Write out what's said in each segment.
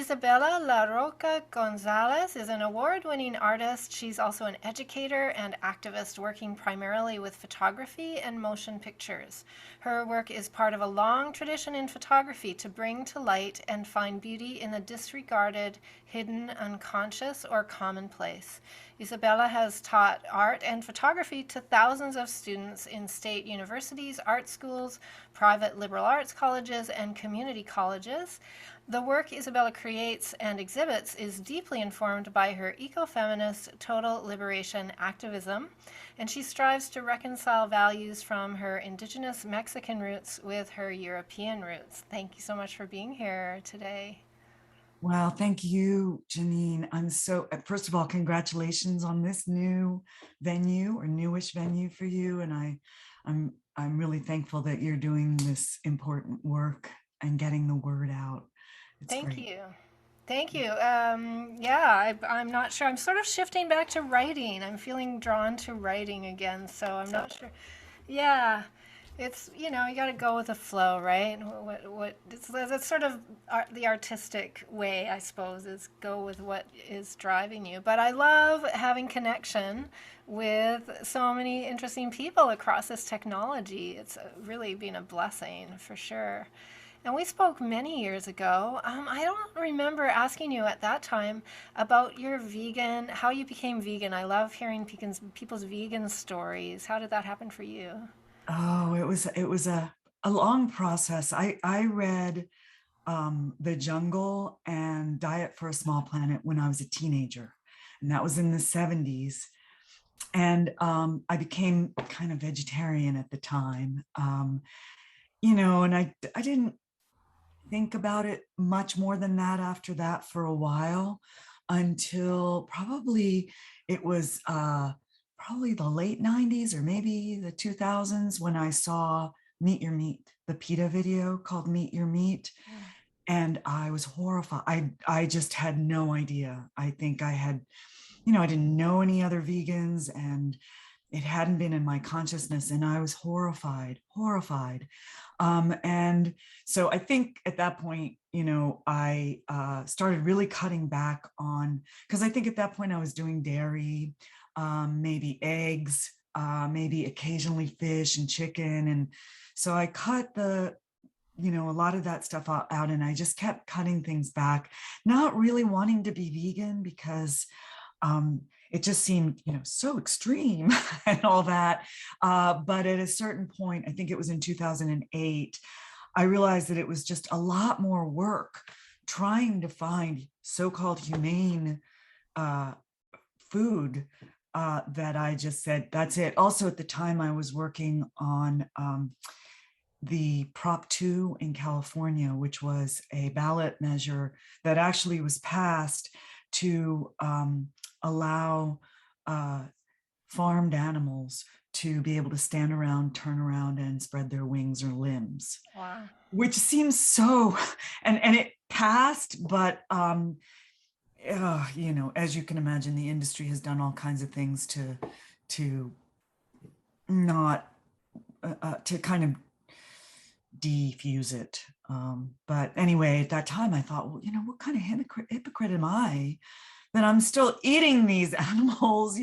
Isabella La Rocca González is an award-winning artist. She's also an educator and activist working primarily with photography and motion pictures. Her work is part of a long tradition in photography to bring to light and find beauty in the disregarded, hidden, unconscious, or commonplace. Isabella has taught art and photography to thousands of students in state universities, art schools, private liberal arts colleges, and community colleges. The work Isabella creates and exhibits is deeply informed by her ecofeminist total liberation activism, and she strives to reconcile values from her Indigenous Mexican roots with her European roots. Thank you so much for being here today. Well, thank you, Janine. First of all, congratulations on this new venue or newish venue for you. And I'm really thankful that you're doing this important work and getting the word out. It's Thank great. you. Thank you. Yeah, I'm not sure. I'm sort of shifting back to writing. I'm feeling drawn to writing again, so I'm not sure. Yeah, it's, you got to go with the flow, right? That's sort of the artistic way, I suppose, is go with what is driving you. But I love having connection with so many interesting people across this technology. It's really been a blessing for sure. And we spoke many years ago. I don't remember asking you at that time about your vegan, how you became vegan. I love hearing people's vegan stories. How did that happen for you? Oh, it was a long process. I read The Jungle and Diet for a Small Planet when I was a teenager, and that was in the 70s. And I became kind of vegetarian at the time. And I didn't think about it much more than that after that for a while, until probably it was probably the late 90s or maybe the 2000s when I saw Meet Your Meat, the PETA video called Meet Your Meat. And I was horrified. I just had no idea. I think I didn't know any other vegans, and it hadn't been in my consciousness, and I was horrified. And so I think at that point, I started really cutting back on, because I think at that point I was doing dairy, maybe eggs, maybe occasionally fish and chicken. And so I cut a lot of that stuff out, and I just kept cutting things back, not really wanting to be vegan because it just seemed, so extreme and all that. But at a certain point, I think it was in 2008, I realized that it was just a lot more work trying to find so-called humane food, that I just said, that's it. Also, at the time, I was working on the Prop 2 in California, which was a ballot measure that actually was passed to allow farmed animals to be able to stand around, turn around, and spread their wings or limbs, Wow. which seems so, and it passed, but as you can imagine, the industry has done all kinds of things to not to kind of defuse it. But anyway, at that time, I thought, well, what kind of hypocrite am I that I'm still eating these animals,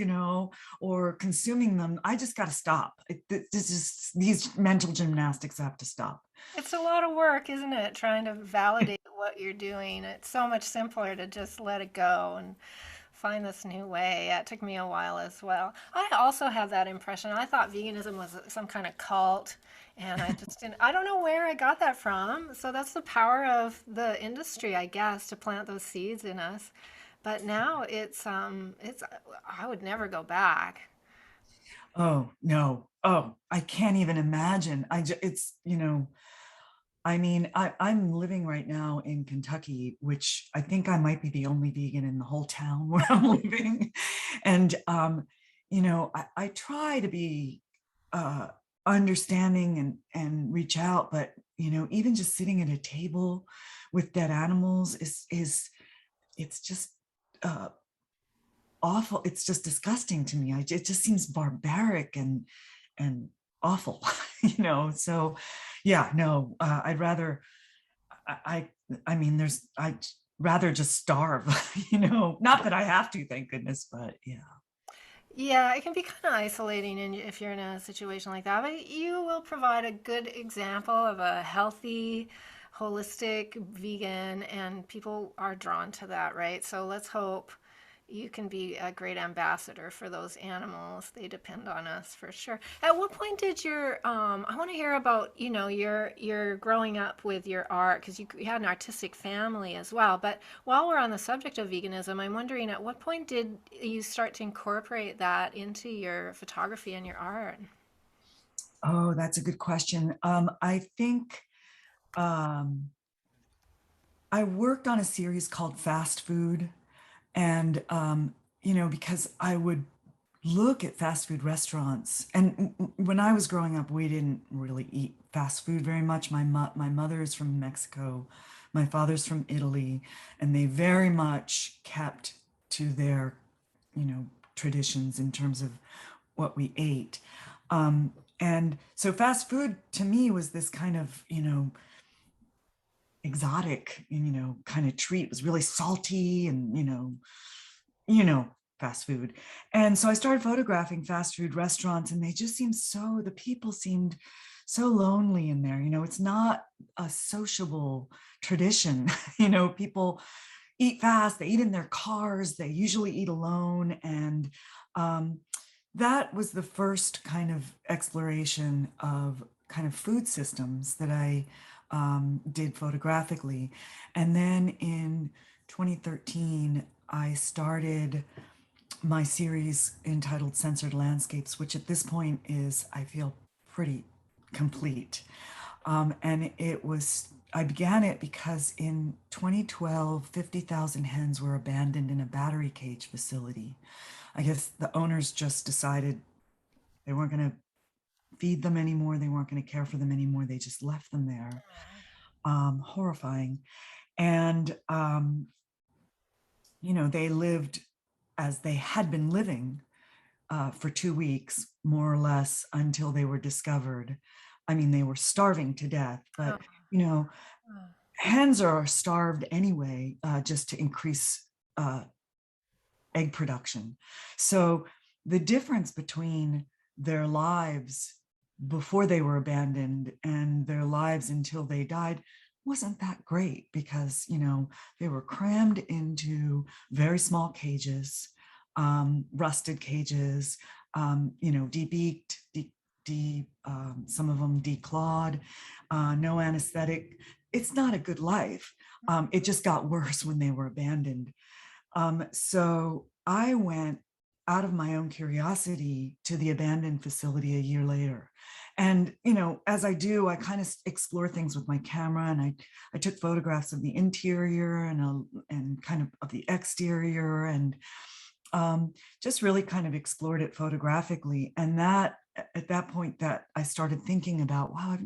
or consuming them? I just got to stop. These mental gymnastics have to stop. It's a lot of work, isn't it? Trying to validate what you're doing. It's so much simpler to just let it go and find this new way. Yeah, it took me a while as well. I also had that impression. I thought veganism was some kind of cult, and I just didn't, I don't know where I got that from. So that's the power of the industry, I guess, to plant those seeds in us. But now it's I would never go back. Oh no. Oh, I can't even imagine. It's, I mean, I'm living right now in Kentucky, which I think I might be the only vegan in the whole town where I'm living. And, I try to be uh, understanding and reach out, but, even just sitting at a table with dead animals it's just uh, awful. It's just disgusting to me. It just seems barbaric and awful, So yeah, no, I'd rather, I, I mean, rather just starve, you know, not that I have to, thank goodness, but yeah. Yeah, it can be kind of isolating if you're in a situation like that, but you will provide a good example of a healthy, holistic vegan, and people are drawn to that, right? So let's hope you can be a great ambassador for those animals. They depend on us for sure. At what point did I want to hear about, your growing up with your art, because you had an artistic family as well. But while we're on the subject of veganism, I'm wondering at what point did you start to incorporate that into your photography and your art? Oh, that's a good question. I think um, I worked on a series called Fast Food, and you know, because I would look at fast food restaurants, and when I was growing up, we didn't really eat fast food very much. My mother is from Mexico, my father's from Italy, and they very much kept to their, you know, traditions in terms of what we ate. And so fast food to me was this kind of, you know, exotic, you know, kind of treat. It was really salty and, you know, fast food. And so I started photographing fast food restaurants, and they just seemed so, the people seemed so lonely in there. You know, it's not a sociable tradition. You know, people eat fast, they eat in their cars, they usually eat alone. And um, that was the first kind of exploration of kind of food systems that I did photographically. And then in 2013, I started my series entitled Censored Landscapes, which at this point is, I feel, pretty complete. And I began it because in 2012, 50,000 hens were abandoned in a battery cage facility. I guess the owners just decided they weren't going to feed them anymore. They weren't going to care for them anymore. They just left them there. Horrifying. And, you know, they lived as they had been living for 2 weeks, more or less, until they were discovered. I mean, they were starving to death, Oh, but, you know, hens are starved anyway, just to increase egg production. So the difference between their lives before they were abandoned and their lives until they died wasn't that great, because, you know, they were crammed into very small cages, rusted cages, you know, debeaked, some of them declawed, no anesthetic. It's not a good life. It just got worse when they were abandoned. So I went out of my own curiosity to the abandoned facility a year later. And, you know, as I do, I kind of explore things with my camera, and I took photographs of the interior and kind of the exterior, and just really kind of explored it photographically. And that at that point that I started thinking about, wow,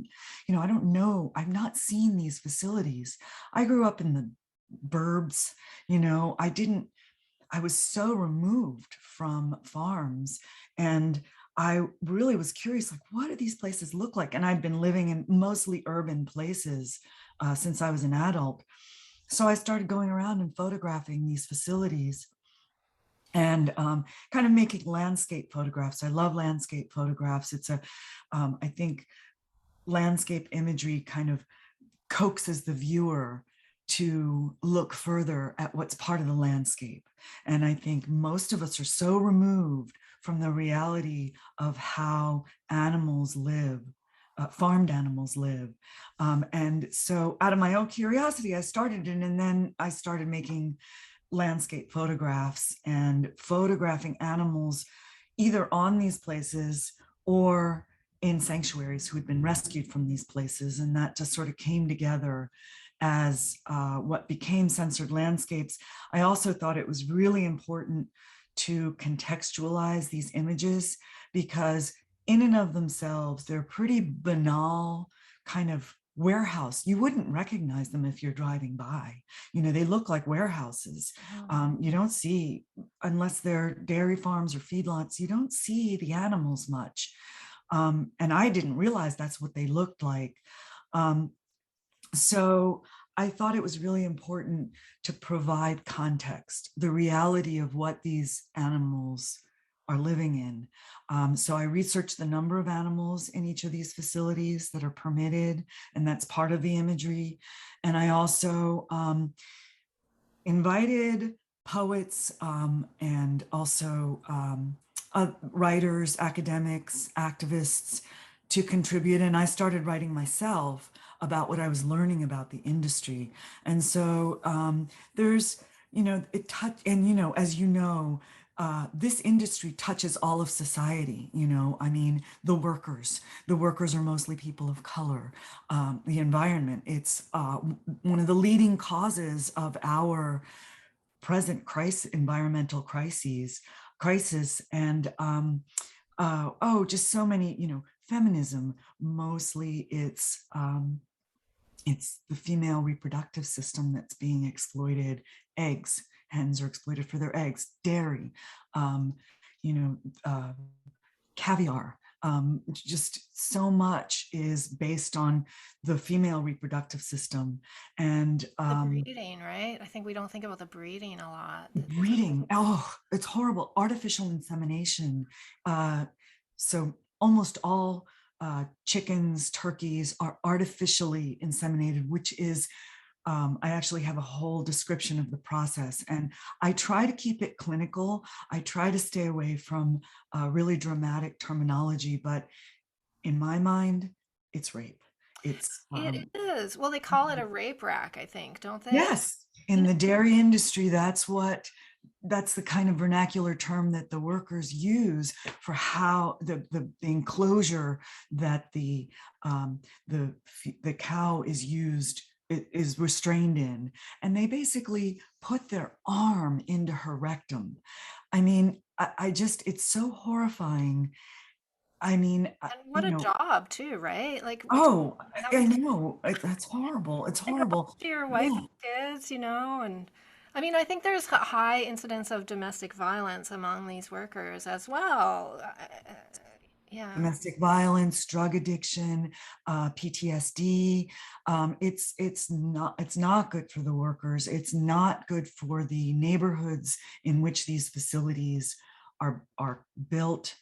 you know, I don't know, I've not seen these facilities. I grew up in the burbs, you know, I was so removed from farms, and I really was curious, like, what do these places look like? And I'd been living in mostly urban places since I was an adult. So I started going around and photographing these facilities, and kind of making landscape photographs. I love landscape photographs. I think landscape imagery kind of coaxes the viewer to look further at what's part of the landscape. And I think most of us are so removed from the reality of how animals live, farmed animals live. And so out of my own curiosity, I started it, and then I started making landscape photographs and photographing animals either on these places or in sanctuaries who had been rescued from these places. And that just sort of came together as what became Censored Landscapes. I also thought it was really important to contextualize these images, because in and of themselves, they're pretty banal kind of warehouse. You wouldn't recognize them if you're driving by. You know, they look like warehouses. You don't see, unless they're dairy farms or feedlots, you don't see the animals much. And I didn't realize that's what they looked like. So I thought it was really important to provide context, the reality of what these animals are living in. So I researched the number of animals in each of these facilities that are permitted, and that's part of the imagery. And I also invited poets and also writers, academics, activists to contribute. And I started writing myself about what I was learning about the industry. And so there's, and as you know, this industry touches all of society. I mean, the workers are mostly people of color. The environment, it's one of the leading causes of our present environmental crisis, and just so many, feminism, mostly it's the female reproductive system that's being exploited. Eggs, hens are exploited for their eggs. Dairy, um, you know, uh, caviar. Just so much is based on the female reproductive system. And The breeding, right? I think we don't think about the breeding a lot. breeding, oh, it's horrible. Artificial insemination. So almost all chickens, turkeys are artificially inseminated, which is, I actually have a whole description of the process. And I try to keep it clinical. I try to stay away from really dramatic terminology, but in my mind, it's rape. It's It is. Well, they call it a rape rack, I think, don't they? yes, in the dairy industry, that's the kind of vernacular term that the workers use for how the enclosure that the cow is used is restrained in, and they basically put their arm into her rectum. I mean, I just, it's so horrifying. I mean, And what a job too, right? Like oh, I having to know, that's horrible. It's think about horrible. your wife Yeah. and kids, and I mean, I think there's a high incidence of domestic violence among these workers as well. Yeah. Domestic violence, drug addiction, PTSD. It's not good for the workers. It's not good for the neighborhoods in which these facilities are built.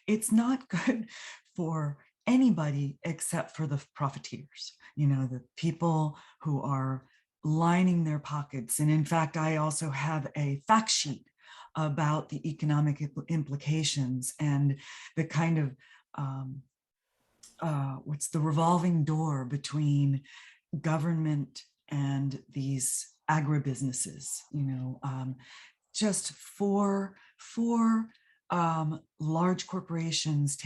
It's not good for anybody except for the profiteers. The people who are lining their pockets. And in fact, I also have a fact sheet about the economic implications and the kind of what's the revolving door between government and these agribusinesses. Just four large corporations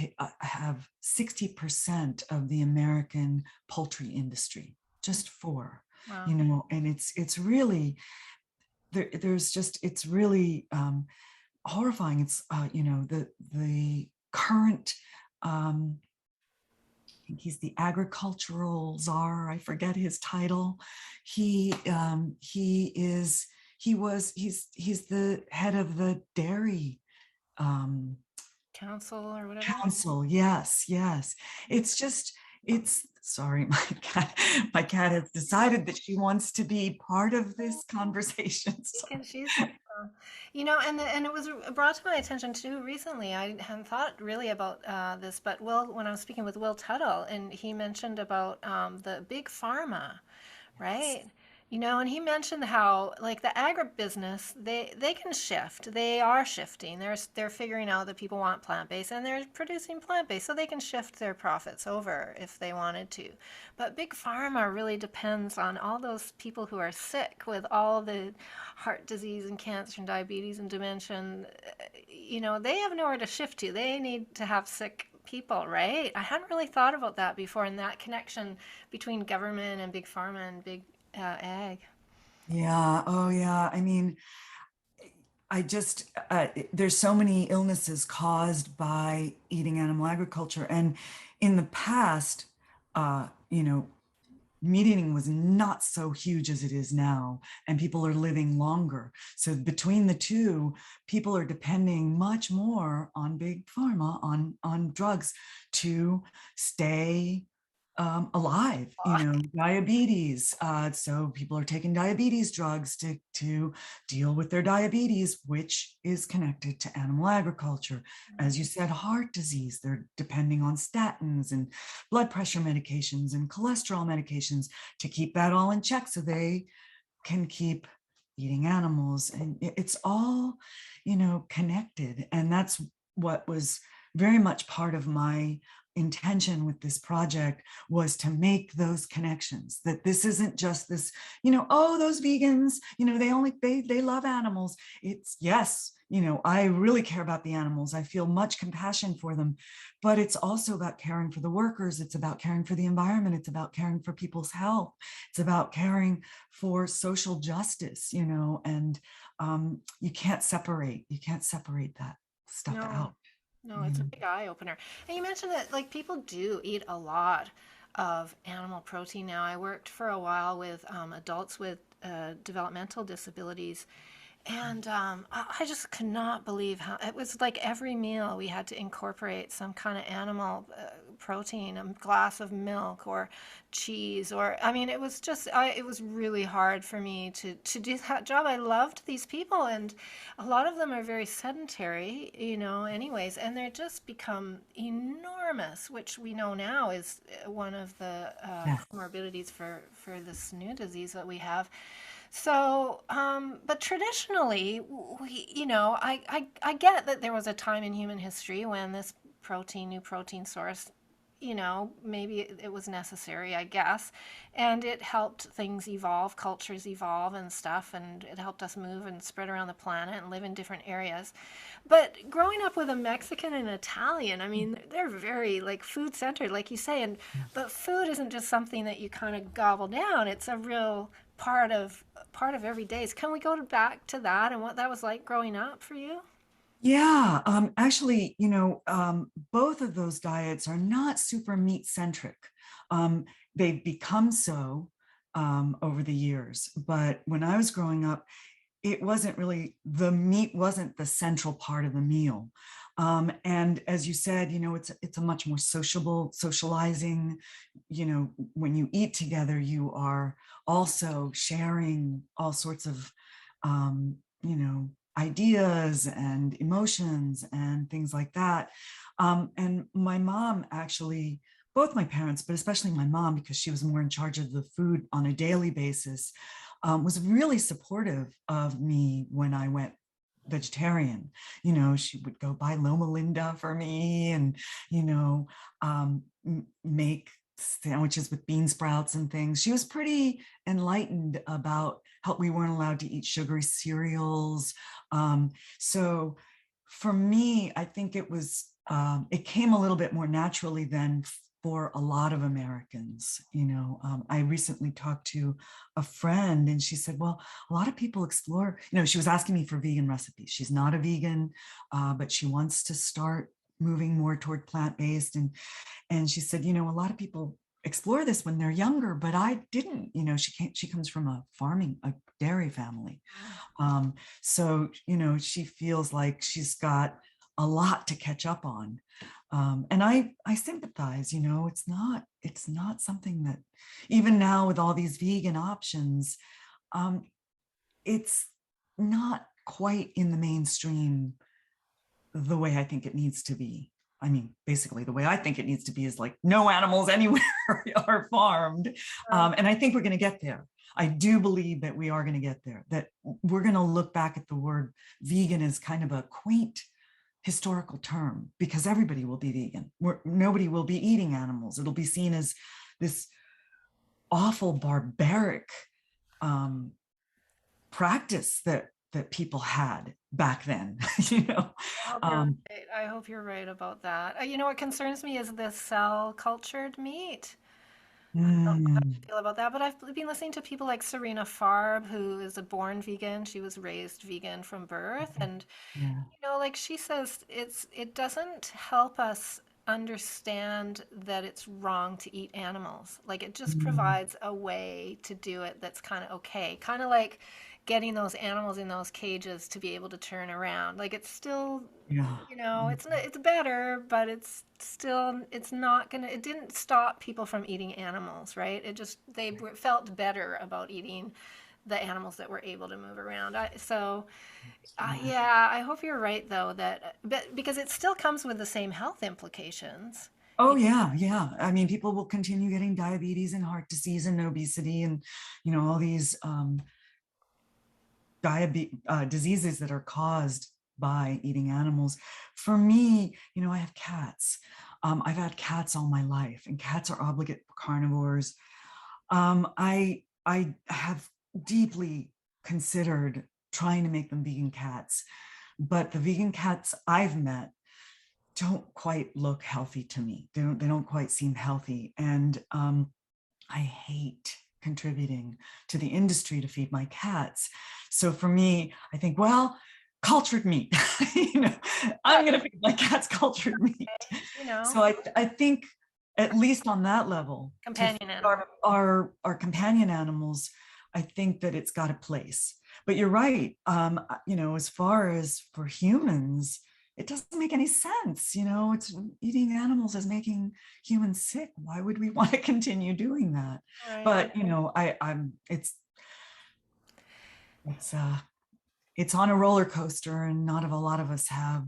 have 60% of the American poultry industry. Just four. Wow. And it's really it's really horrifying. It's the current I think he's the agricultural czar. I forget his title. He's the head of the dairy Council or whatever. council. Yes. It's sorry, my cat has decided that she wants to be part of this conversation. She's and it was brought to my attention too recently. I hadn't thought really about this, but when I was speaking with Will Tuttle, and he mentioned about the big pharma, right? And he mentioned how like the agribusiness, they can shift. They are shifting. They're figuring out that people want plant-based and they're producing plant-based, so they can shift their profits over if they wanted to. But big pharma really depends on all those people who are sick with all the heart disease and cancer and diabetes and dementia. They have nowhere to shift to. They need to have sick people, right? I hadn't really thought about that before, and that connection between government and big pharma and big ag. Yeah. Oh, yeah. I mean, I just, there's so many illnesses caused by eating animal agriculture. And in the past, meat eating was not so huge as it is now, and people are living longer. So between the two, people are depending much more on big pharma, on drugs to stay alive, diabetes. So people are taking diabetes drugs to deal with their diabetes, which is connected to animal agriculture. As you said, heart disease, they're depending on statins and blood pressure medications and cholesterol medications to keep that all in check so they can keep eating animals. And it's all, connected. And that's what was very much part of my intention with this project, was to make those connections, that this isn't just this, oh, those vegans, they love animals. It's, yes, I really care about the animals. I feel much compassion for them, but it's also about caring for the workers. It's about caring for the environment. It's about caring for people's health. It's about caring for social justice, and you can't separate that stuff No, out. no, it's a big eye opener. And you mentioned that like people do eat a lot of animal protein now. I worked for a while with adults with developmental disabilities, and I just could not believe how it was like every meal we had to incorporate some kind of animal protein, a glass of milk or cheese, or I mean, it was just, it was really hard for me to do that job. I loved these people, and a lot of them are very sedentary, anyways, and they're just become enormous, which we know now is one of the Yes. comorbidities for this new disease that we have. So, but traditionally, I get that there was a time in human history when this new protein source, maybe it was necessary, I guess, and it helped things evolve, cultures evolve and stuff, and it helped us move and spread around the planet and live in different areas. But growing up with a Mexican and Italian, I mean, they're very like food centered, like you say, and but food isn't just something that you kind of gobble down. It's a real part of every day. Can we go back to that and what that was like growing up for you? Yeah, actually, both of those diets are not super meat centric. They've become so over the years, but when I was growing up, it wasn't really, the meat wasn't the central part of the meal. And as you said, it's a much more socializing, when you eat together, you are also sharing all sorts of, ideas and emotions and things like that. And my mom actually, both my parents, but especially my mom, because she was more in charge of the food on a daily basis, was really supportive of me when I went vegetarian. She would go buy Loma Linda for me and, make sandwiches with bean sprouts and things. She was pretty enlightened about how we weren't allowed to eat sugary cereals. So for me, I think it came a little bit more naturally than for a lot of Americans. I recently talked to a friend and she said, well, a lot of people explore, she was asking me for vegan recipes. She's not a vegan, but she wants to start moving more toward plant-based. And she said, a lot of people explore this when they're younger, but I didn't. She comes from a dairy family. So, she feels like she's got a lot to catch up on. And I sympathize, it's not something that, even now with all these vegan options, it's not quite in the mainstream the way I think it needs to be. I mean, basically the way I think it needs to be is like no animals anywhere are farmed. And I think we're going to get there. I do believe that we are going to get there, that we're going to look back at the word vegan as kind of a quaint historical term, because everybody will be vegan. Nobody will be eating animals. It'll be seen as this awful barbaric practice that people had back then. Um, I hope you're right about that. What concerns me is this cell cultured meat. I don't know how mm, you feel about that, but I've been listening to people like Serena Farb, who is a born vegan. She was raised vegan from birth, and yeah. like she says, it doesn't help us understand that it's wrong to eat animals. Like it just Mm, provides a way to do it that's kind of okay. Kind of like getting those animals in those cages to be able to turn around. Like it's still, Yeah. it's not, it's better, but it's still, it's not gonna, it didn't stop people from eating animals, right? It just, felt better about eating the animals that were able to move around. Yeah. Yeah, I hope you're right though, but because it still comes with the same health implications. Oh yeah, yeah. I mean, people will continue getting diabetes and heart disease and obesity and, all these diseases that are caused by eating animals. For me, I have cats. I've had cats all my life, and cats are obligate carnivores. I have deeply considered trying to make them vegan cats, but the vegan cats I've met don't quite look healthy to me. They don't quite seem healthy, and I hate contributing to the industry to feed my cats. So for me, I think, well, cultured meat. I'm going to feed my cats cultured meat. You know, So I think, at least on that level, to feed companion animal. our companion animals, I think that it's got a place. But you're right. As far as for humans, it doesn't make any sense. It's eating animals is making humans sick. Why would we want to continue doing that? Right. But I'm it's it's on a roller coaster, and not a lot of us have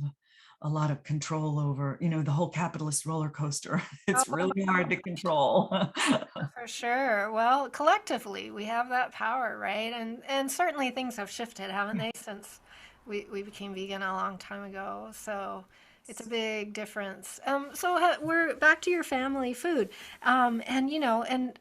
a lot of control over, the whole capitalist roller coaster. It's Oh, really hard to control. for sure. Well, collectively, we have that power, right? And certainly things have shifted, haven't they, since we became vegan a long time ago. So it's a big difference. We're back to your family food, and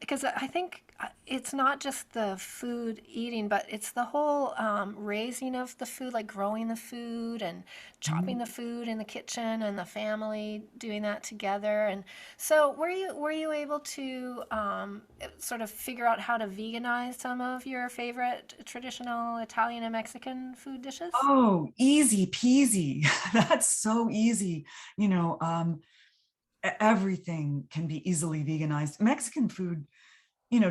because I think it's not just the food eating, but it's the whole raising of the food, like growing the food and chopping the food in the kitchen, and the family doing that together. And so, were you able to sort of figure out how to veganize some of your favorite traditional Italian and Mexican food dishes? Oh, easy peasy. That's so easy. Everything can be easily veganized. Mexican food,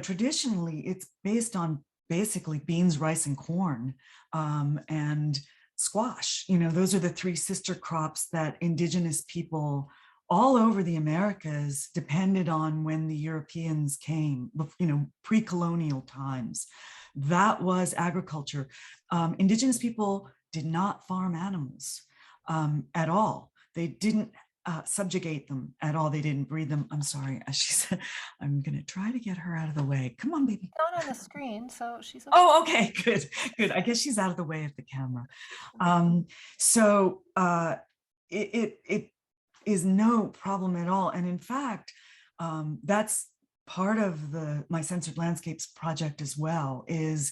traditionally it's based on basically beans, rice, and corn, and squash. Those are the three sister crops that indigenous people all over the Americas depended on when the Europeans came, pre-colonial times. That was agriculture. Indigenous people did not farm animals at all. They didn't subjugate them at all. They didn't breed them. I'm sorry. She said, I'm going to try to get her out of the way. Come on, baby. Not on the screen, so she's okay. Oh, okay, good, good. I guess she's out of the way of the camera. So it is no problem at all. And in fact, that's part of my Censored Landscapes project as well, is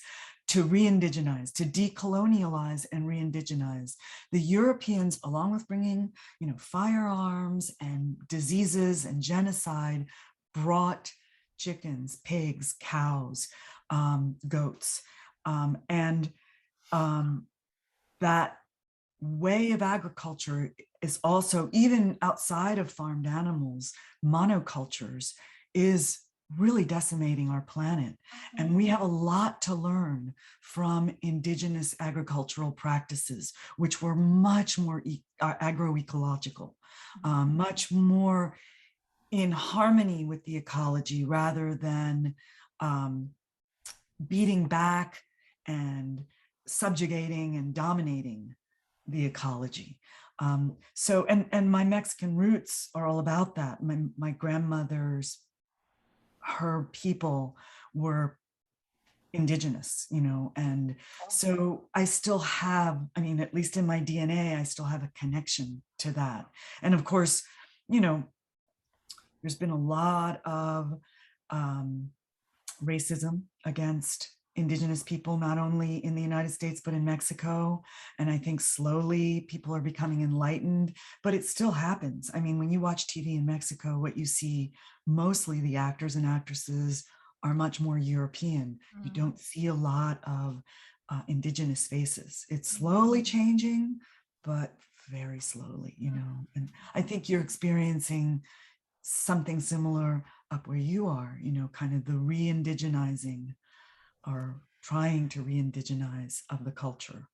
to re-indigenize, to decolonialize and re-indigenize. The Europeans, along with bringing, firearms and diseases and genocide, brought chickens, pigs, cows, goats, and that way of agriculture is also, even outside of farmed animals, monocultures is really decimating our planet. And we have a lot to learn from indigenous agricultural practices, which were much more agroecological, much more in harmony with the ecology, rather than beating back and subjugating and dominating the ecology. And my Mexican roots are all about that. My grandmother's, her people were indigenous, and so I still have, at least in my DNA, I still have a connection to that. And of course, there's been a lot of racism against indigenous people, not only in the United States, but in Mexico. And I think slowly people are becoming enlightened, but it still happens. When you watch TV in Mexico, what you see, mostly the actors and actresses are much more European. You don't see a lot of indigenous faces. It's slowly changing, but very slowly, and I think you're experiencing something similar up where you are, kind of the re-indigenizing our trying to re-indigenize of the culture.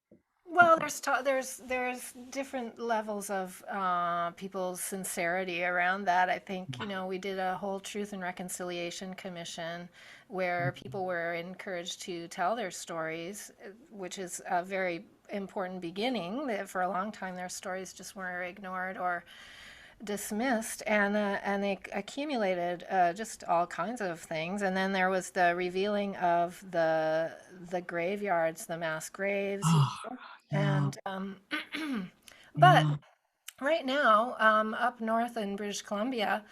Well, there's different levels of people's sincerity around that. I think, we did a whole Truth and Reconciliation Commission where people were encouraged to tell their stories, which is a very important beginning. For a long time, their stories just were ignored or dismissed, and they accumulated just all kinds of things. And then there was the revealing of the graveyards, the mass graves, Oh, yeah, and but yeah. right now, up north in British Columbia,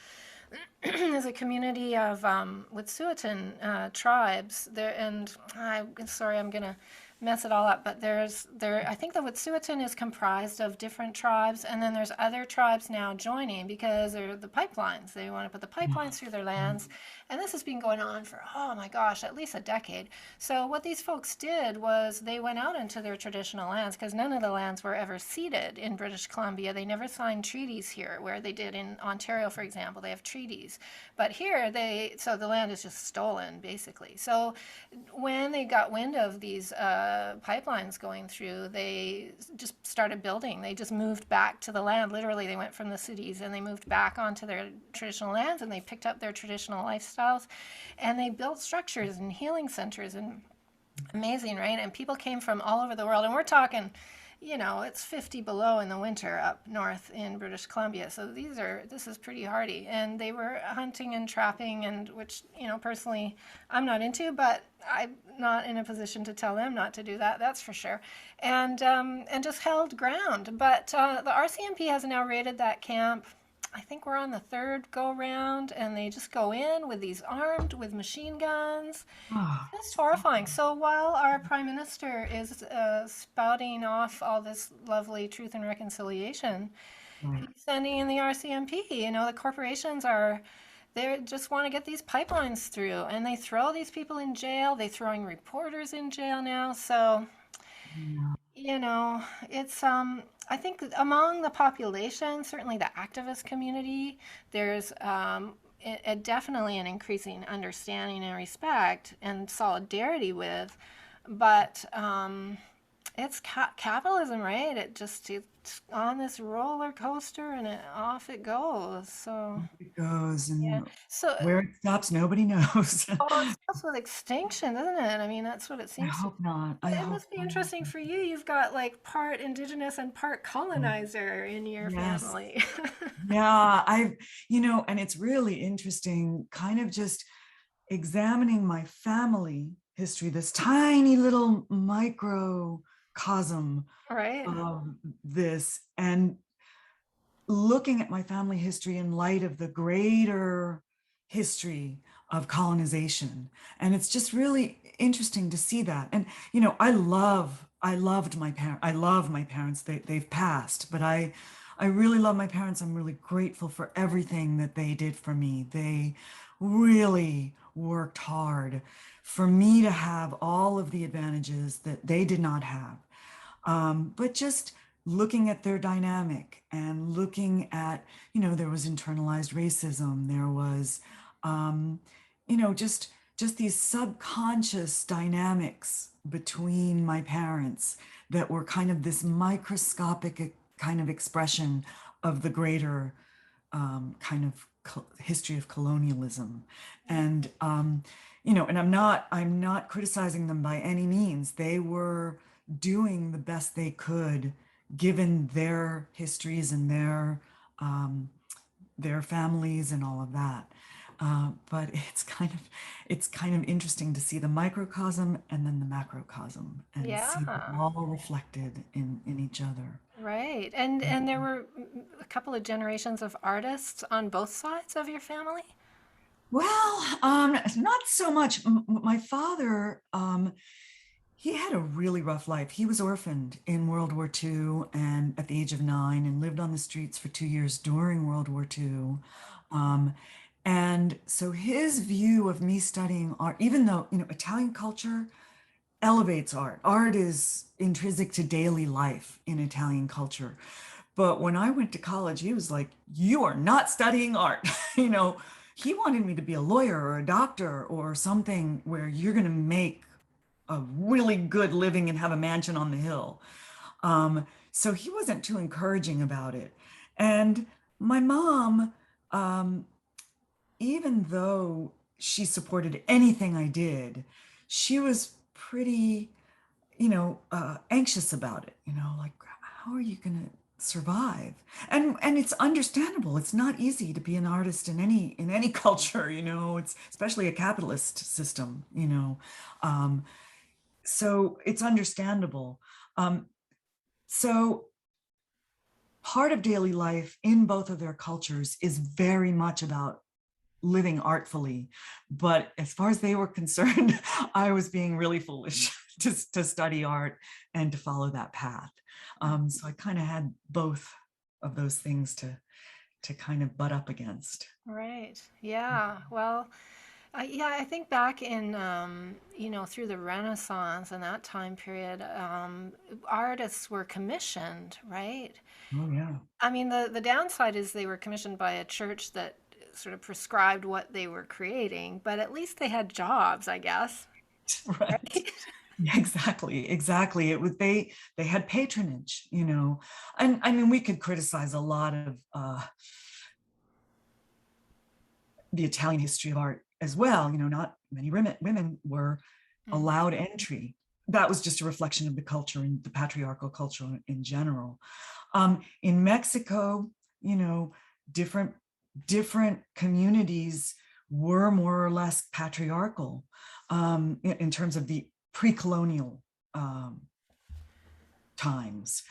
is a community of Wet'suwet'en tribes there, and I'm sorry, I'm gonna mess it all up, but I think the Wet'suwet'en is comprised of different tribes, and then there's other tribes now joining because they're the pipelines. They want to put the pipelines through their lands, and this has been going on for, oh my gosh, at least a decade. So what these folks did was they went out into their traditional lands because none of the lands were ever ceded in British Columbia. They never signed treaties here, where they did in Ontario, for example. They have treaties, but here so the land is just stolen basically. So when they got wind of these pipelines going through, they just started building. They just moved back to the land. Literally, they went from the cities and they moved back onto their traditional lands, and they picked up their traditional lifestyles, and they built structures and healing centers. And amazing, right? And people came from all over the world, and we're talking, it's 50 below in the winter up north in British Columbia. So this is pretty hardy. And they were hunting and trapping, and which, personally I'm not into, but I'm not in a position to tell them not to do that. That's for sure. And just held ground. But the RCMP has now raided that camp. I think we're on the third go round, and they just go in with these armed with machine guns. Oh, It's horrifying. So while our prime minister is spouting off all this lovely truth and reconciliation, right. he's sending in the RCMP. The corporations they just want to get these pipelines through, and they throw these people in jail. They're throwing reporters in jail now. So, Yeah. it's I think among the population, certainly the activist community, there's definitely an increasing understanding and respect and solidarity with, but it's capitalism, right? It's on this roller coaster, and off it goes. So It goes, yeah. and So where it stops, nobody knows. oh, it starts with extinction, doesn't it? I mean, that's what it I seems to. hope not. I It hope must be not. interesting for you. You've got like part indigenous and part colonizer in your Yes. family. Yeah, and it's really interesting, kind of just examining my family history, this tiny little microcosm Right? of this, and looking at my family history in light of the greater history of colonization. And it's just really interesting to see that. And, I loved my parents. I love my parents. They've passed, but I really love my parents. I'm really grateful for everything that they did for me. They really worked hard for me to have all of the advantages that they did not have. But just looking at their dynamic and looking at, there was internalized racism, there was, just these subconscious dynamics between my parents that were kind of this microscopic kind of expression of the greater kind of history of colonialism. And and I'm not criticizing them by any means. They were doing the best they could given their histories and their families and all of that. But it's kind of interesting to see the microcosm and then the macrocosm and see them Yeah. all reflected in each other. Right. And there were a couple of generations of artists on both sides of your family? Well, not so much. My father, he had a really rough life. He was orphaned in World War II and at the age of 9 and lived on the streets for 2 years during World War II. Um, and so his view of me studying art, even though, Italian culture elevates art, art is intrinsic to daily life in Italian culture. But when I went to college, he was like, "You are not studying art." You know, he wanted me to be a lawyer or a doctor or something where you're going to make a really good living and have a mansion on the hill. So he wasn't too encouraging about it. And my mom, um, even though she supported anything I did, she was pretty, anxious about it, like, how are you going to survive? And it's understandable. It's not easy to be an artist in any culture, it's especially a capitalist system, so it's understandable. So part of daily life in both of their cultures is very much about living artfully. But as far as they were concerned, I was being really foolish to study art and to follow that path. So I kind of had both of those things to kind of butt up against. Right. Yeah. Well, yeah, I think back in, through the Renaissance and that time period, artists were commissioned, right? Oh yeah. I mean, the downside is they were commissioned by a church that sort of prescribed what they were creating, but at least they had jobs, I guess. Right. Right? Yeah, exactly. It was they had patronage, and I mean we could criticize a lot of the Italian history of art as well. Not many women were Mm. allowed entry. That was just a reflection of the culture and the patriarchal culture in general. In Mexico, different different communities were more or less patriarchal in terms of the pre-colonial times.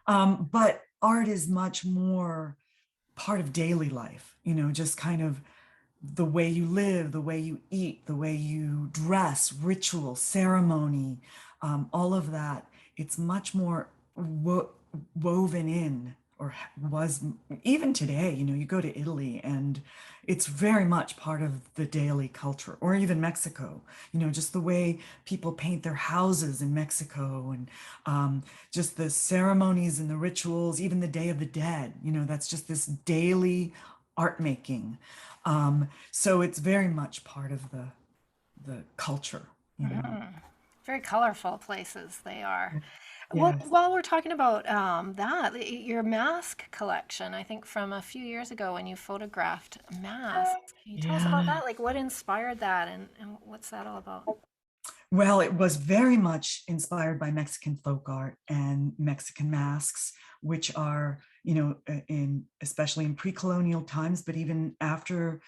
But art is much more part of daily life, just kind of the way you live, the way you eat, the way you dress, ritual, ceremony, all of that. It's much more woven in, or was even today. You go to Italy and it's very much part of the daily culture, or even Mexico. Just the way people paint their houses in Mexico, and just the ceremonies and the rituals, even the Day of the Dead. That's just this daily art making. So it's very much part of the culture. Very colorful places they are. Well, Yes. while we're talking about your mask collection, I think from a few years ago when you photographed masks, can you tell us about Yeah. that? Like what inspired that and what's that all about? Well, it was very much inspired by Mexican folk art and Mexican masks, which are, in especially in pre-colonial times, but even after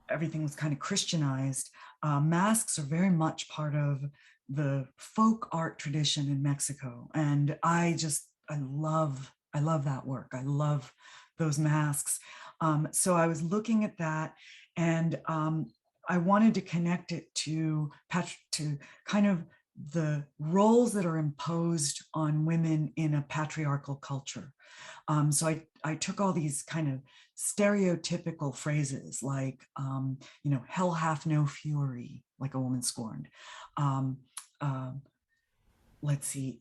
everything was kind of Christianized, masks are very much part of the folk art tradition in Mexico. And I love that work. I love those masks. So I was looking at that, and I wanted to connect it to kind of the roles that are imposed on women in a patriarchal culture. So I took all these kind of stereotypical phrases like, hell hath no fury, like a woman scorned. Um, uh, let's see,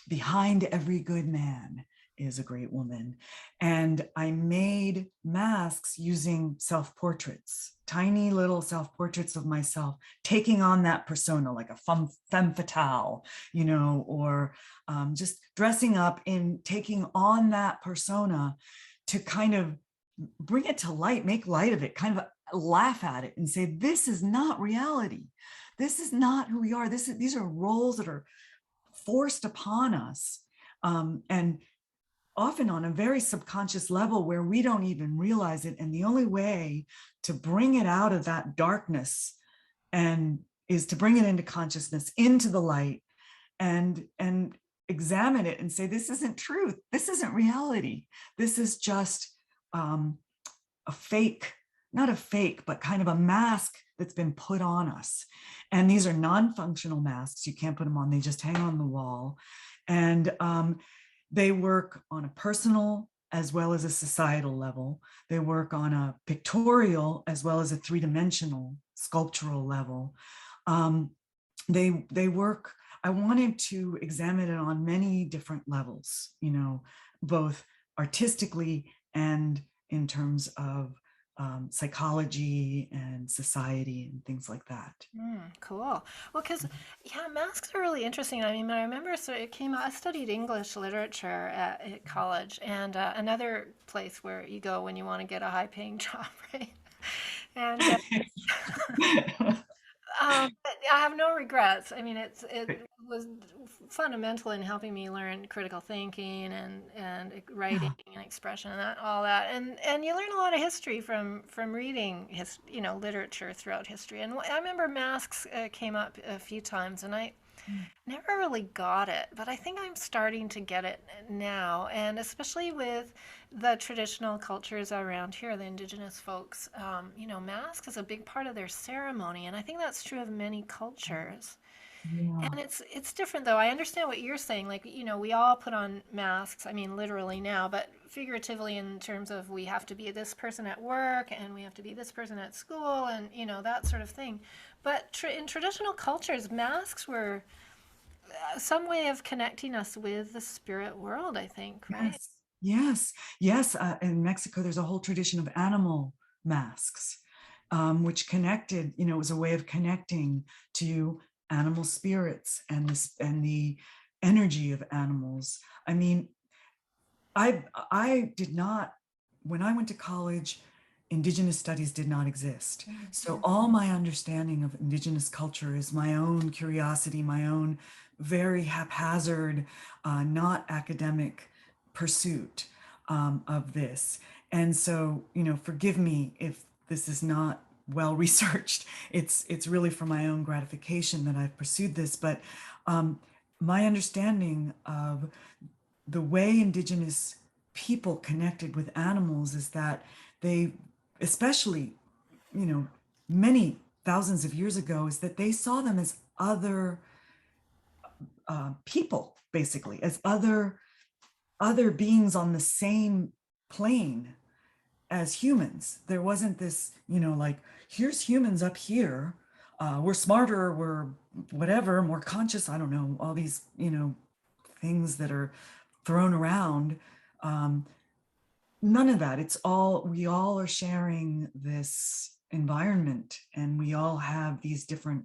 behind every good man is a great woman. And I made masks using self-portraits, tiny little self-portraits of myself, taking on that persona like a femme fatale, or just dressing up in taking on that persona to kind of bring it to light, make light of it, kind of laugh at it and say, this is not reality. This is not who we are. These are roles that are forced upon us, and often on a very subconscious level where we don't even realize it. And the only way to bring it out of that darkness and is to bring it into consciousness, into the light, and examine it and say, this isn't truth. This isn't reality. This is just a fake, not a fake, but kind of a mask that's been put on us. And these are non-functional masks. You can't put them on. They just hang on the wall. And they work on a personal as well as a societal level. They work on a pictorial as well as a three-dimensional sculptural level. They work, I wanted to examine it on many different levels, both artistically and in terms of psychology and society and things like that. Cool. Well, because yeah, masks are really interesting. I mean, I remember so it came out. I studied English literature at college, and another place where you go when you want to get a high-paying job, right? And but I have no regrets. I mean, it was fundamental in helping me learn critical thinking and writing Yeah. and expression and that, all that. And you learn a lot of history from reading literature throughout history. And I remember masks came up a few times, and I never really got it, but I think I'm starting to get it now, and especially with the traditional cultures around here, the indigenous folks, mask is a big part of their ceremony, and I think that's true of many cultures. Yeah. And it's different though. I understand what you're saying. Like, we all put on masks. I mean, literally now, but figuratively in terms of we have to be this person at work and we have to be this person at school and, that sort of thing. But in traditional cultures, masks were some way of connecting us with the spirit world, I think, right? Yes, yes, yes. In Mexico, there's a whole tradition of animal masks, which connected, it was a way of connecting to animal spirits and this and the energy of animals. I mean, I did not, when I went to college, Indigenous studies did not exist. So all my understanding of Indigenous culture is my own curiosity, my own very haphazard, not academic pursuit of this. And so, forgive me if this is not well researched. It's really for my own gratification that I've pursued this. But my understanding of the way Indigenous people connected with animals is that they, especially, many thousands of years ago, is that they saw them as other people, basically, as other beings on the same plane as humans. There wasn't this, like, here's humans up here. We're smarter, we're whatever, more conscious. I don't know, all these, things that are thrown around. Um, None of that. We all are sharing this environment and we all have these different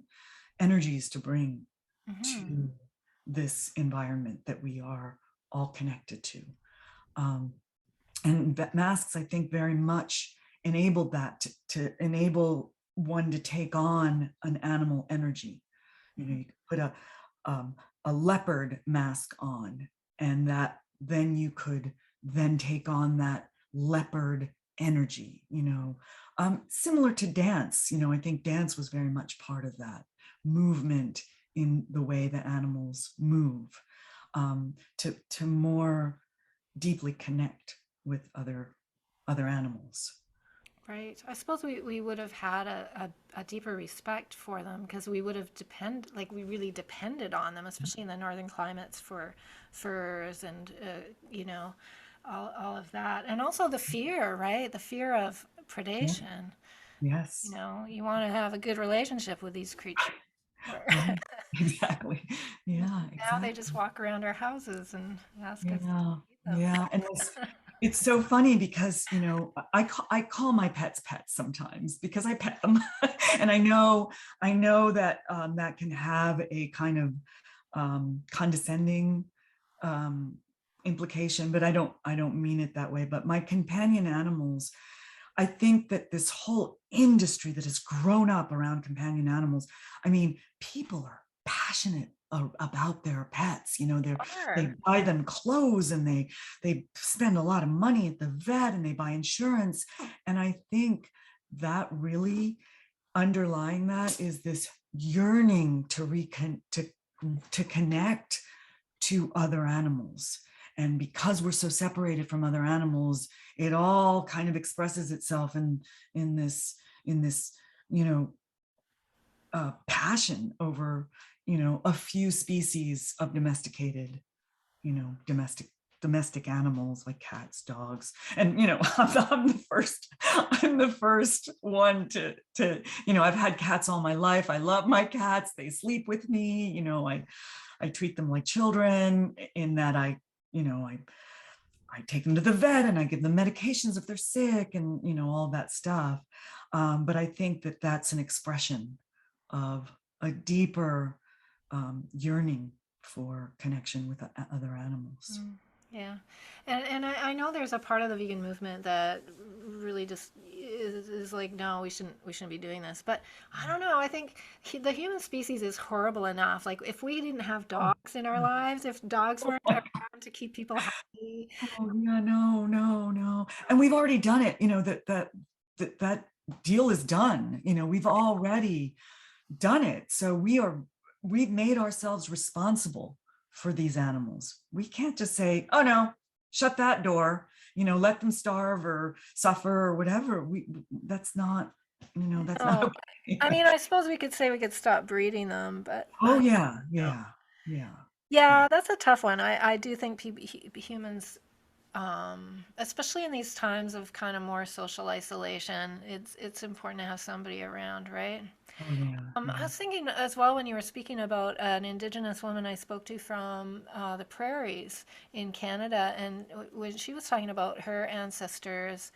energies to bring Hmm. to this environment that we are all connected to. Um, and masks, I think, very much enabled that to enable one to take on an animal energy. You could put a leopard mask on, and that then you could then take on that leopard energy. Similar to dance. I think dance was very much part of that movement in the way that animals move, to more deeply connect with other animals. Right. I suppose we would have had a deeper respect for them because we would have we really depended on them, especially in the northern climates for furs and, all of that. And also the fear, right? The fear of Yeah. predation. Yes. You want to have a good relationship with these creatures. Right. Exactly. Yeah, Now they just exactly. walk around our houses and ask us to Yeah. feed them. Yeah. And it's so funny because, I call my pets pets sometimes because I pet them. And I know that that can have a kind of condescending um, implication, but I don't mean it that way. But my companion animals, I think that this whole industry that has grown up around companion animals, I mean, people are passionate about their pets. They Sure. buy them clothes and they spend a lot of money at the vet and they buy insurance. And I think that really underlying that is this yearning to connect to other animals. And because we're so separated from other animals, it all kind of expresses itself in this, you know, passion over, a few species of domestic animals like cats, dogs. And I'm the first one to I've had cats all my life. I love my cats. They sleep with me. I treat them like children in that I I take them to the vet and I give them medications if they're sick and, all that stuff. But I think that that's an expression of a deeper yearning for connection with other animals. Mm, yeah, and I know there's a part of the vegan movement that really just is like, no, we shouldn't be doing this. But I don't know. I think the human species is horrible enough. Like if we didn't have Oh, dogs in our lives, if dogs weren't around to keep people happy, oh, yeah, no, no, no. And we've already done it, that deal is done. We've already done it. So we've made ourselves responsible for these animals. We can't just say, oh no, shut that door, let them starve or suffer or whatever. That's not, that's not no. okay. I mean, I suppose we could say we could stop breeding them, but Oh yeah, no. yeah, yeah, yeah, Yeah, that's a tough one. I do think humans, especially in these times of kind of more social isolation, it's important to have somebody around, right? oh yeah, I yeah, was thinking as well when you were speaking about an Indigenous woman I spoke to from the prairies in Canada, and when she was talking about her ancestors,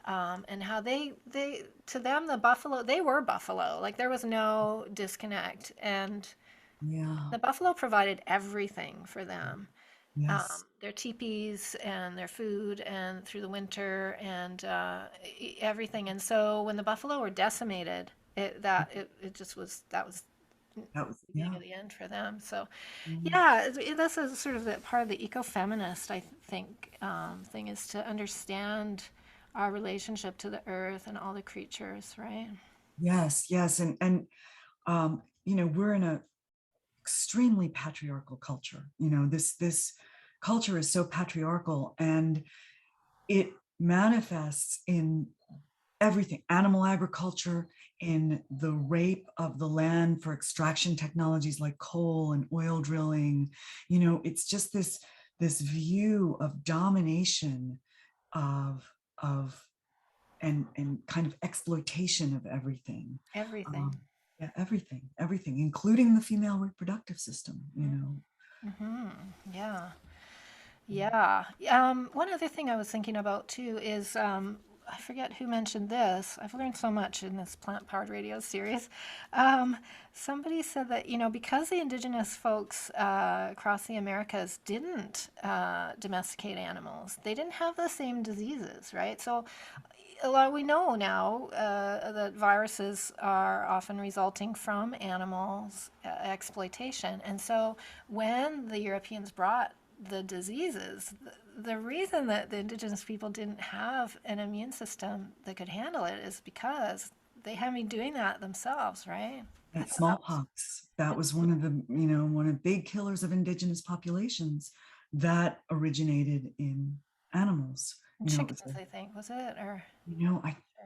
and how they to them the buffalo they were buffalo, like there was no disconnect, and yeah, the buffalo provided everything for them, yes, their teepees and their food and through the winter and everything. And so when the buffalo were decimated, it just was that was the that was, beginning yeah, of the end for them. So yeah, yeah, that's a sort of the part of the ecofeminist I think thing is to understand our relationship to the earth and all the creatures, right? yes, yes. And we're in a extremely patriarchal culture. This culture is so patriarchal, and it manifests in everything: animal agriculture, in the rape of the land for extraction technologies like coal and oil drilling. It's just this view of domination of of and kind of exploitation of everything. Everything. um, yeah, everything, including the female reproductive system. Mm-hmm. Yeah. Yeah. One other thing I was thinking about too is I forget who mentioned this. I've learned so much in this plant powered radio series. Um, Somebody said that, because the indigenous folks across the Americas didn't domesticate animals, they didn't have the same diseases, right? So a lot we know now that viruses are often resulting from animals exploitation, and so when the Europeans brought the diseases, the reason that the indigenous people didn't have an immune system that could handle it is because they had been doing that themselves, right? I That thought that was smallpox, that was one of the big killers of indigenous populations that originated in animals. It was chickens, I think, was it, or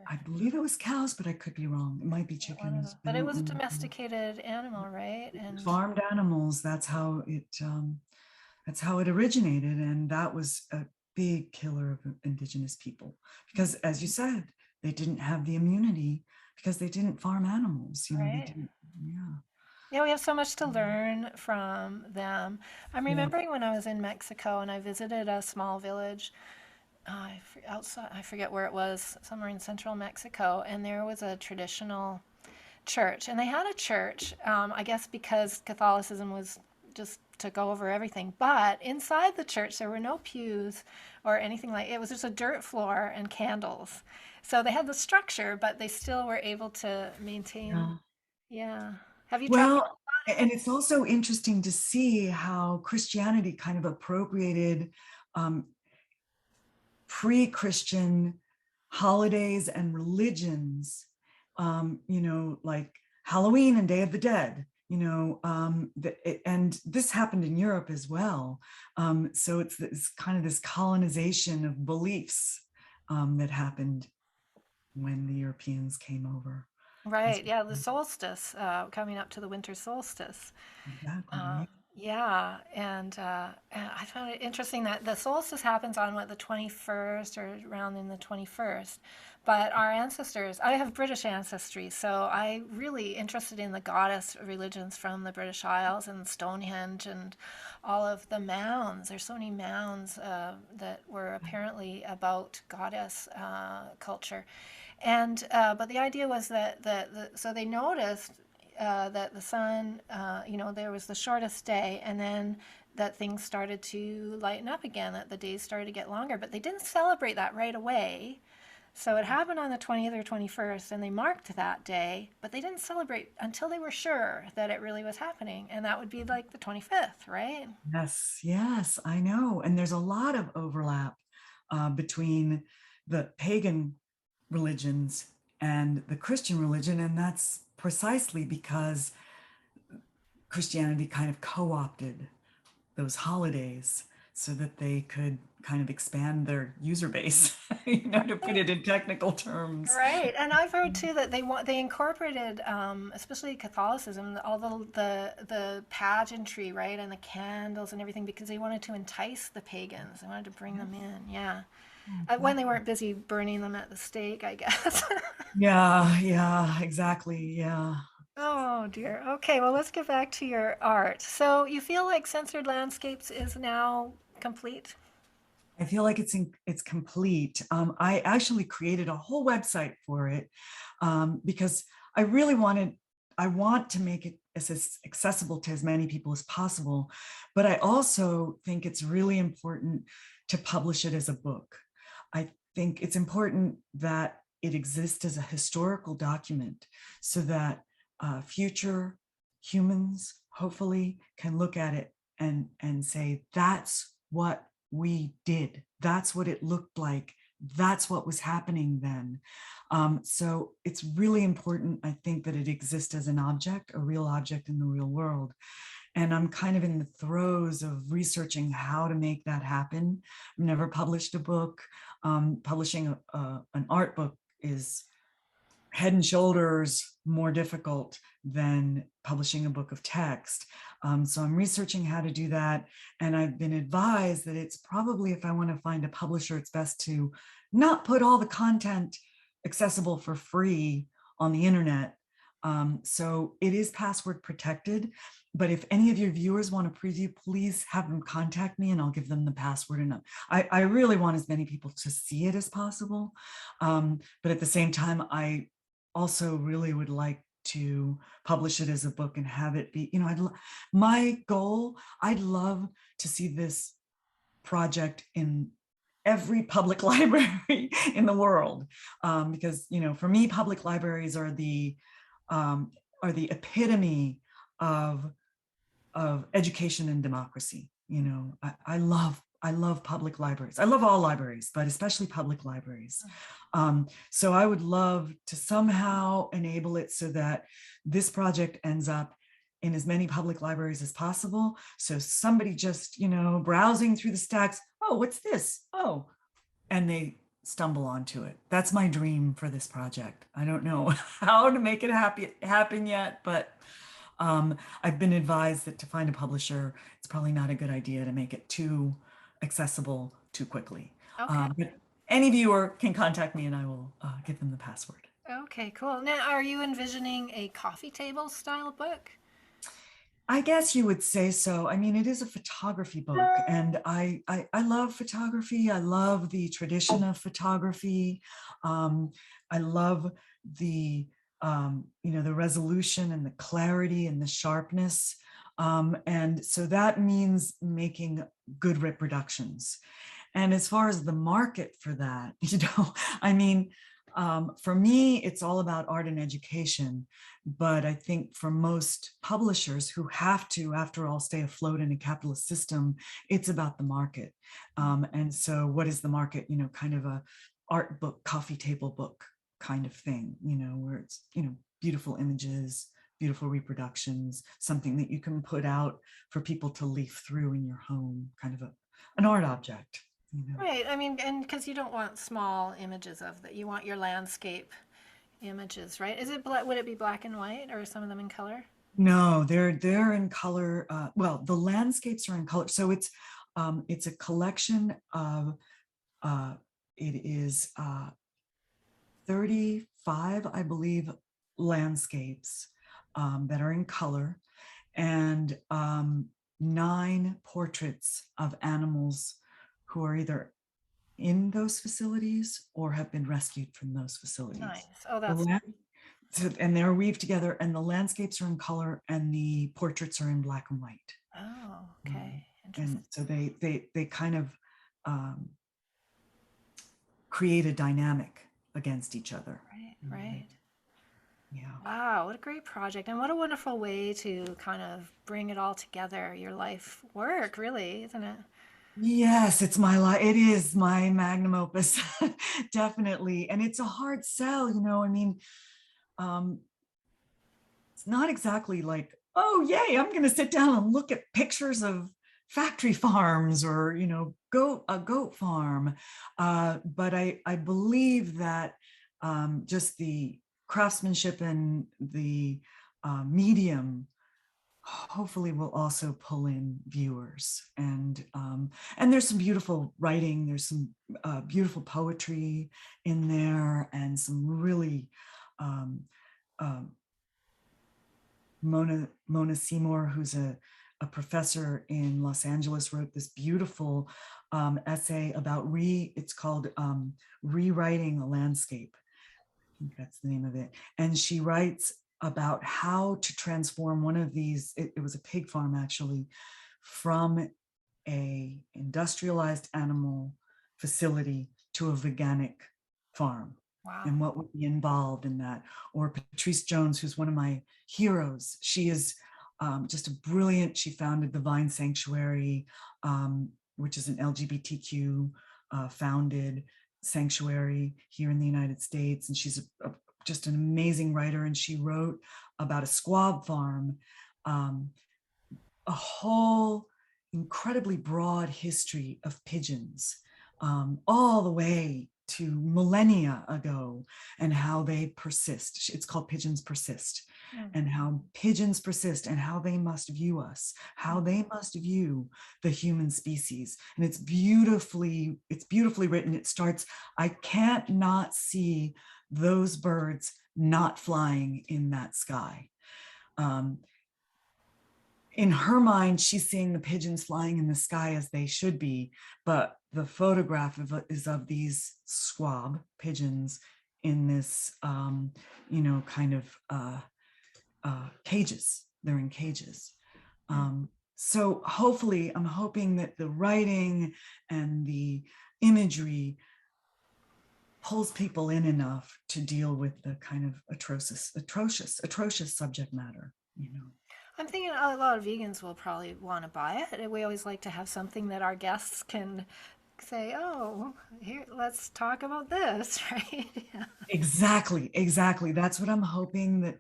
I believe it was cows, but I could be wrong. It might be one of chickens. them? I But it don't was a remember. domesticated animal, right? And Farmed animals, that's how it originated, and that was a big killer of indigenous people because, as you said, they didn't have the immunity because they didn't farm animals. They right. didn't. Yeah, Yeah, we have so much to learn from them. I'm yeah, remembering when I was in Mexico and I visited a small village outside, I forget where it was, somewhere in central Mexico, and there was a traditional church. And they had a church, I guess because Catholicism was just took over everything. But inside the church, there were no pews or anything like it was just a dirt floor and candles. So they had the structure, but they still were able to maintain. yeah. Yeah. Have you traveled? Well, and it's also interesting to see how Christianity kind of appropriated um, pre-Christian holidays and religions, like Halloween and Day of the Dead. And this happened in Europe as well. So it's this kind of this colonization of beliefs that happened when the Europeans came over. As Right. Yeah, the solstice, coming up to the winter solstice. exactly, Um, yeah. yeah, and I found it interesting that the solstice happens on what, the 21st or around in the 21st, But our ancestors, I have British ancestry, so I really interested in the goddess religions from the British Isles and Stonehenge and all of the mounds. There's so many mounds that were apparently about goddess culture. And but the idea was that so they noticed that the sun, there was the shortest day, and then that things started to lighten up again, that the days started to get longer. But they didn't celebrate that right away. So it happened on the 20th or 21st, and they marked that day, but they didn't celebrate until they were sure that it really was happening. And that would be like the 25th, right? Yes, yes, I know. And there's a lot of overlap between the pagan religions and the Christian religion. And that's precisely because Christianity kind of co-opted those holidays so that they could kind of expand their user base, to put it in technical terms. Right, and I've heard too that they incorporated, especially Catholicism, all the pageantry, right, and the candles and everything, because they wanted to entice the pagans. They wanted to bring them in, yeah. When they weren't busy burning them at the stake, I guess. Yeah, yeah, exactly. Yeah. Oh dear. Okay, well, let's get back to your art. So you feel like Censored Landscapes is now complete? I feel like it's complete. I actually created a whole website for it because I really I want to make it as accessible to as many people as possible. But I also think it's really important to publish it as a book. I think it's important that it exists as a historical document so that future humans hopefully can look at it and say, that's what we did. That's what it looked like. That's what was happening then. So it's really important, I think, that it exists as an object, a real object in the real world. And I'm kind of in the throes of researching how to make that happen. I've never published a book. Publishing an art book is head and shoulders more difficult than publishing a book of text. So I'm researching how to do that. And I've been advised that it's probably, if I want to find a publisher, it's best to not put all the content accessible for free on the internet. So it is password protected. But if any of your viewers want to preview, please have them contact me and I'll give them the password. And I really want as many people to see it as possible. But at the same time, I also really would like to publish it as a book and have it be, my goal, I'd love to see this project in every public library in the world. Because, for me, public libraries are the epitome of education and democracy. I love public libraries. I love all libraries, but especially public libraries. So I would love to somehow enable it so that this project ends up in as many public libraries as possible. So somebody just, browsing through the stacks, oh, what's this? Oh, and they stumble onto it. That's my dream for this project. I don't know how to make it happen yet, but I've been advised that to find a publisher, it's probably not a good idea to make it too accessible too quickly. Okay. But any viewer can contact me and I will give them the password. Okay, cool. Now, are you envisioning a coffee table style book? I guess you would say so. I mean, it is a photography book, and I love photography. I love the tradition of photography. I love the the resolution and the clarity and the sharpness. And so that means making good reproductions. And as far as the market for that, I mean, for me, it's all about art and education. But I think for most publishers who have to, after all, stay afloat in a capitalist system, it's about the market. And so what is the market? Kind of a art book, coffee table book kind of thing, where it's, beautiful images, beautiful reproductions, something that you can put out for people to leaf through in your home, kind of an art object. Right. I mean, and because you don't want small images of that, you want your landscape images, right? Is it would it be black and white or some of them in color? No, they're in color. Well, the landscapes are in color. So it's a collection of it is 35, I believe, landscapes that are in color, and 9 portraits of animals who are either in those facilities or have been rescued from those facilities. Nice. Oh, The that's land, and they're weaved together, and the landscapes are in color, and the portraits are in black and white. oh, okay. And Interesting. so they kind of um, create a dynamic against each other. Right, right. Yeah. Wow, what a great project. And what a wonderful way to kind of bring it all together, your life work, really, isn't it? Yes, it's my life. It is my magnum opus, definitely. And it's a hard sell, I mean, um, it's not exactly like, oh, yay, I'm going to sit down and look at pictures of factory farms or, a goat farm. But I believe that just the craftsmanship and the medium hopefully will also pull in viewers, and there's some beautiful writing, there's some beautiful poetry in there, and some really um, um, Mona Seymour, who's a professor in Los Angeles, wrote this beautiful essay about it's called Rewriting a Landscape. I think that's the name of it. And she writes about how to transform one of these, it was a pig farm actually, from a industrialized animal facility to a veganic farm, Wow. and what would be involved in that. Or Patrice Jones, who's one of my heroes. She is just a brilliant, she founded the Vine Sanctuary, which is an LGBTQ founded sanctuary here in the United States. And she's just an amazing writer. And she wrote about a squab farm, a whole incredibly broad history of pigeons, all the way to millennia ago, and how they persist. It's called Pigeons Persist, Mm. and how pigeons persist, and how they must view us, how they must view the human species. And it's beautifully written. It starts, I can't not see those birds not flying in that sky. In her mind, she's seeing the pigeons flying in the sky as they should be, but the photograph is of these squab pigeons in this, kind of cages. They're in cages. So hopefully, I'm hoping that the writing and the imagery pulls people in enough to deal with the kind of atrocious subject matter. I'm thinking a lot of vegans will probably want to buy it. We always like to have something that our guests can say, "Oh, here, let's talk about this," right? Yeah. Exactly. That's what I'm hoping, that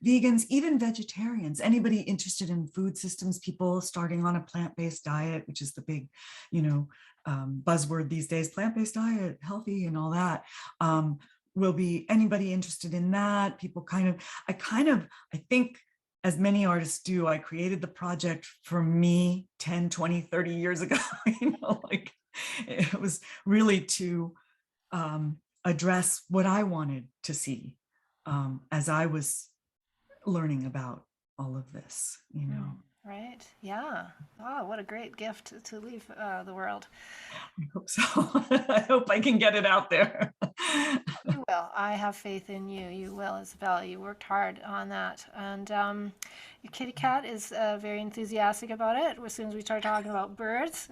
vegans, even vegetarians, anybody interested in food systems, people starting on a plant-based diet, which is the big, buzzword these days, plant-based diet, healthy and all that, will be anybody interested in that. People I think, as many artists do, I created the project for me 10, 20, 30 years ago. Like it was really to address what I wanted to see as I was learning about all of this. Right? Yeah. Oh, what a great gift to leave the world. I hope so. I hope I can get it out there. You will. I have faith in you. You will, Isabella. You worked hard on that. And your kitty cat is very enthusiastic about it as soon as we start talking about birds.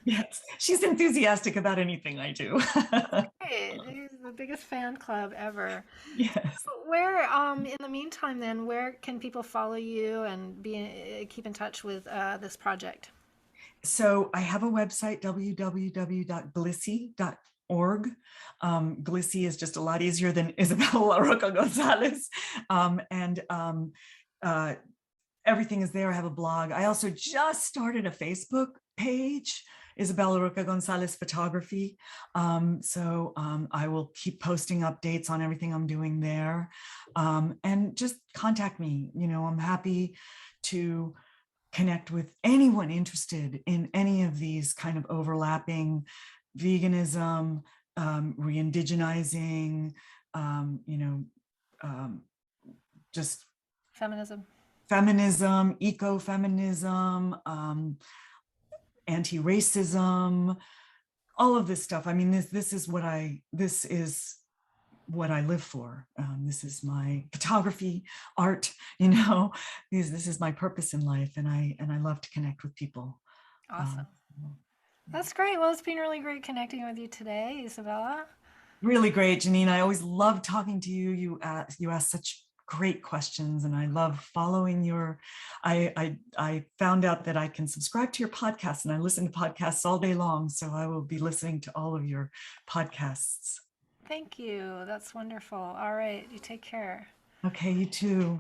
Yes, she's enthusiastic about anything I do. Hey, he's the biggest fan club ever. Yes. Where, in the meantime, then, where can people follow you and keep in touch with this project? So I have a website, www.glissy.org. Glissy is just a lot easier than Isabella La Rocca González. Everything is there. I have a blog. I also just started a Facebook page, Isabella La Rocca González Photography. I will keep posting updates on everything I'm doing there. And just contact me. I'm happy to connect with anyone interested in any of these kind of overlapping veganism, re-indigenizing, you know, just Feminism. feminism, ecofeminism, anti-racism, all of this stuff. I mean, this is what I live for. This is my photography, art, you know, this is my purpose in life. And I love to connect with people. Awesome. That's great. Well, it's been really great connecting with you today, Isabella. Really great, Janine. I always love talking to you. You ask such great questions, and I love following your. I found out that I can subscribe to your podcast, and I listen to podcasts all day long. So I will be listening to all of your podcasts. Thank you. That's wonderful. All right. You take care. Okay, you too.